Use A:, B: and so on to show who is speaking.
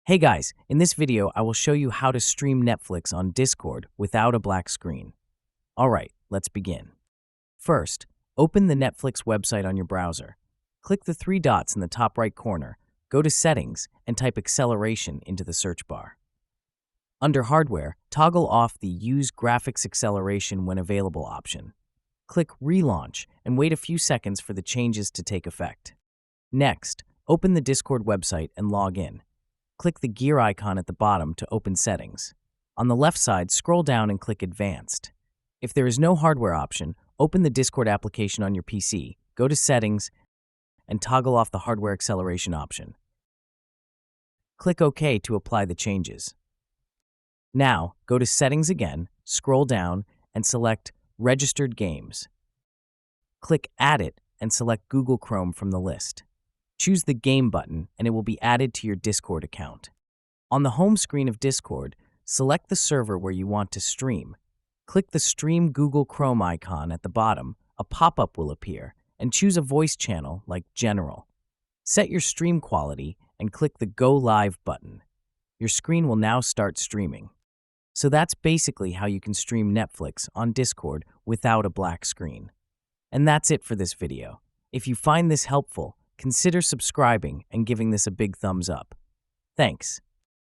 A: Hey guys, in this video I will show you how to stream Netflix on Discord without a black screen. Alright, let's begin. First, open the Netflix website on your browser. Click the three dots in the top right corner, go to Settings, and type Acceleration into the search bar. Under Hardware, toggle off the Use Graphics Acceleration when available option. Click Relaunch and wait a few seconds for the changes to take effect. Next, open the Discord website and log in. Click the gear icon at the bottom to open Settings. On the left side, scroll down and click Advanced. If there is no hardware option, open the Discord application on your PC, go to Settings, and toggle off the hardware acceleration option. Click OK to apply the changes. Now, go to Settings again, scroll down, and select Registered Games. Click Add It and select Google Chrome from the list. Choose the Game button and it will be added to your Discord account. On the home screen of Discord, select the server where you want to stream. Click the Stream Google Chrome icon at the bottom, a pop-up will appear, and choose a voice channel like General. Set your stream quality and click the Go Live button. Your screen will now start streaming. So that's basically how you can stream Netflix on Discord without a black screen. And that's it for this video. If you find this helpful, consider subscribing and giving this a big thumbs up. Thanks.